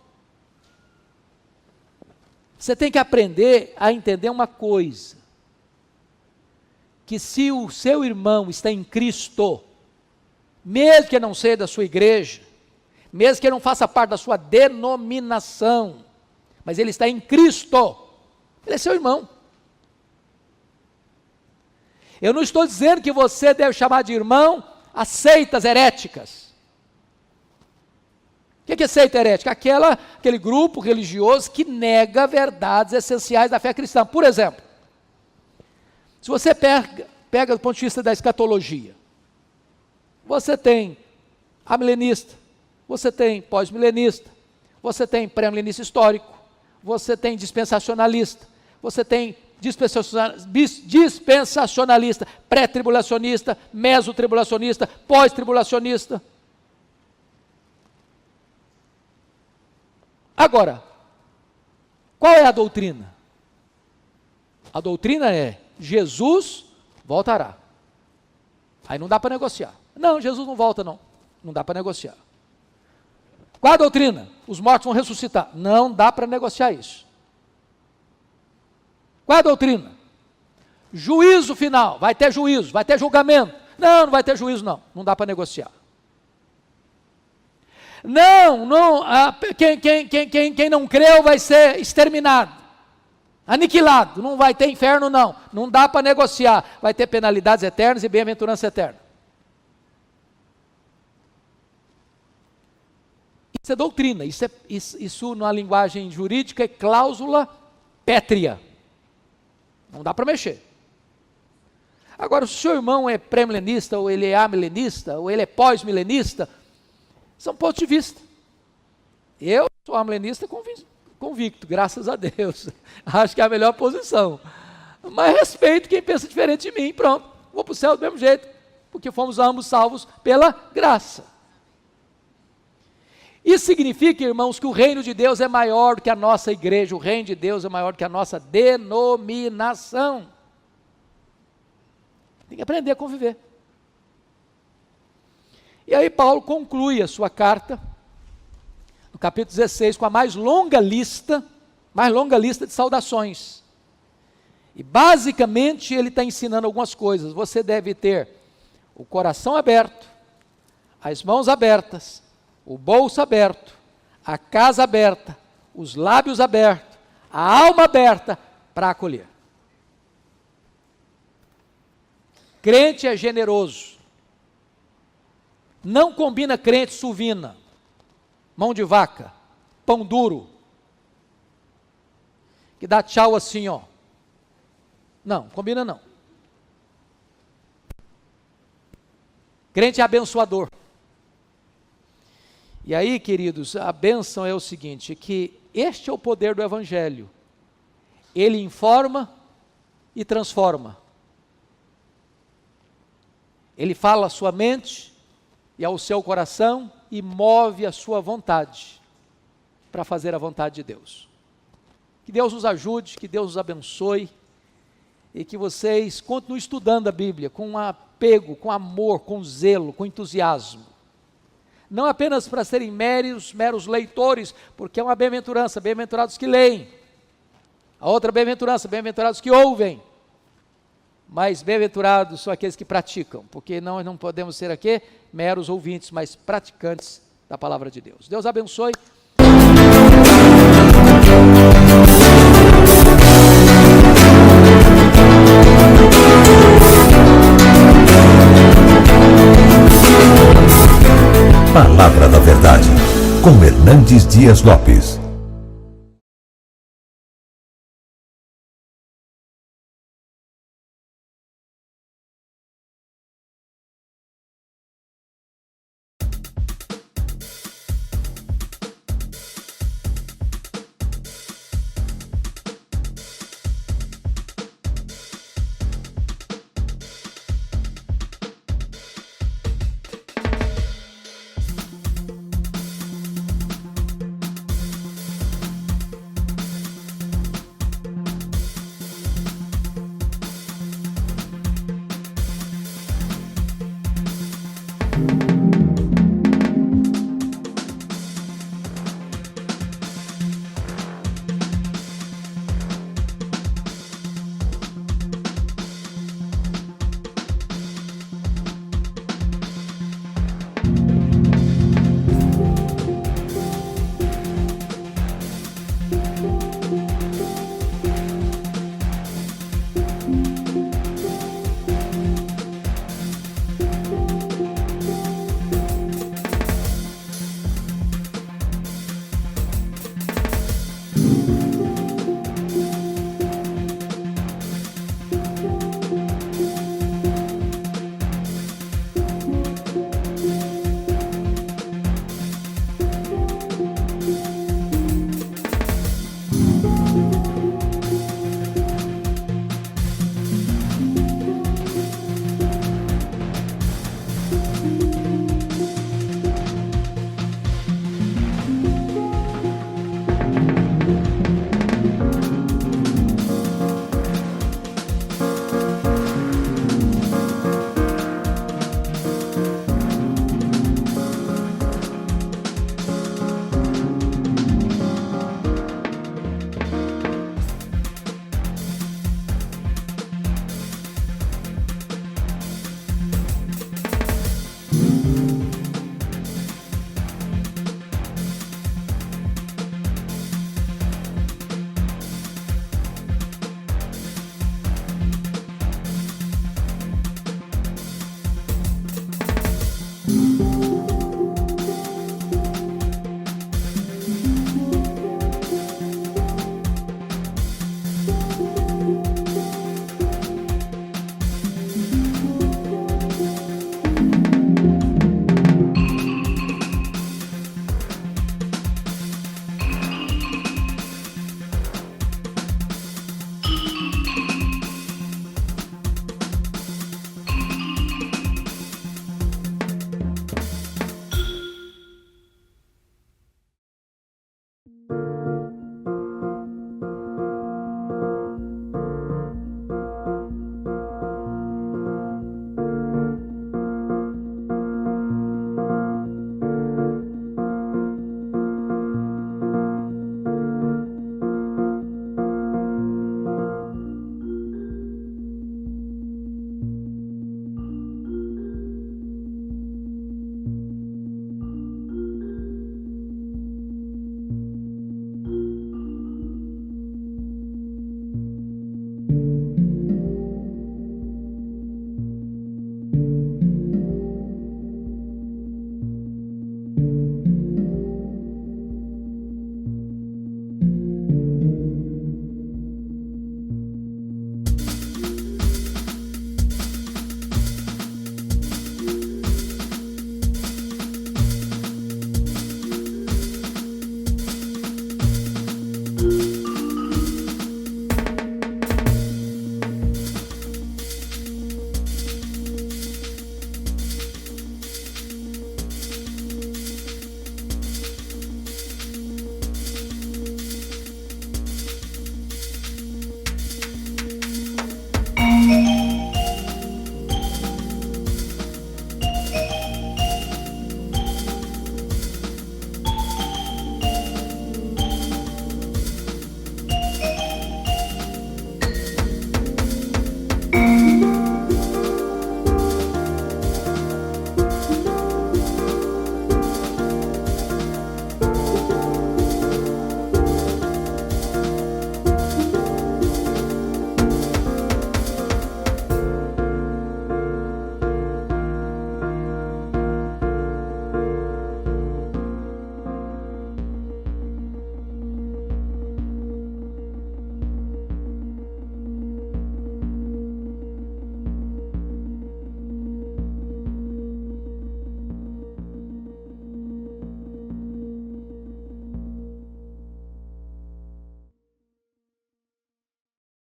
Você tem que aprender a entender uma coisa, que se o seu irmão está em Cristo, mesmo que não seja da sua igreja, mesmo que não faça parte da sua denominação, mas ele está em Cristo, ele é seu irmão. Eu não estou dizendo que você deve chamar de irmão as seitas heréticas. O que é seita herética? Aquele grupo religioso que nega verdades essenciais da fé cristã. Por exemplo, Se você pega do ponto de vista da escatologia, você tem amilenista, você tem pós-milenista, você tem pré-milenista histórico, você tem dispensacionalista, você tem dispensacionalista, pré-tribulacionista, mesotribulacionista, pós-tribulacionista. Agora, qual é a doutrina? A doutrina é: Jesus voltará. Aí não dá para negociar. Não, Jesus não volta não. Não dá para negociar. Qual a doutrina? Os mortos vão ressuscitar. Não dá para negociar isso. Qual a doutrina? Juízo final. Vai ter juízo, vai ter julgamento. Não, não vai ter juízo não. Não dá para negociar. Não, quem não creu vai ser exterminado, aniquilado, não vai ter inferno não. Não dá para negociar. Vai ter penalidades eternas e bem-aventurança eterna. Isso é doutrina, isso na linguagem jurídica é cláusula pétrea. Não dá para mexer. Agora, se o seu irmão é pré-milenista, ou ele é amilenista, ou ele é pós-milenista, são pontos de vista. Eu sou amilenista convicto, graças a Deus. Acho que é a melhor posição. Mas respeito quem pensa diferente de mim, pronto. Vou para o céu do mesmo jeito, porque fomos ambos salvos pela graça. Isso significa, irmãos, que o reino de Deus é maior do que a nossa igreja, o reino de Deus é maior do que a nossa denominação. Tem que aprender a conviver. E aí Paulo conclui a sua carta, no capítulo 16, com a mais longa lista de saudações. E basicamente ele está ensinando algumas coisas. Você deve ter o coração aberto, as mãos abertas, o bolso aberto, a casa aberta, os lábios abertos, a alma aberta para acolher. Crente é generoso. Não combina crente suvina, mão de vaca, pão duro, que dá tchau assim, ó. Não, combina não. Crente é abençoador. E aí, queridos, a bênção é o seguinte, que este é o poder do Evangelho. Ele informa e transforma. Ele fala à sua mente e ao seu coração e move a sua vontade para fazer a vontade de Deus. Que Deus nos ajude, que Deus nos abençoe e que vocês continuem estudando a Bíblia com apego, com amor, com zelo, com entusiasmo. Não apenas para serem meros leitores, porque é uma bem-aventurança, bem-aventurados que leem. A outra bem-aventurança, bem-aventurados que ouvem. Mas bem-aventurados são aqueles que praticam, porque nós não podemos ser aqui meros ouvintes, mas praticantes da palavra de Deus. Deus abençoe. Palavra da Verdade, com Hernandes Dias Lopes.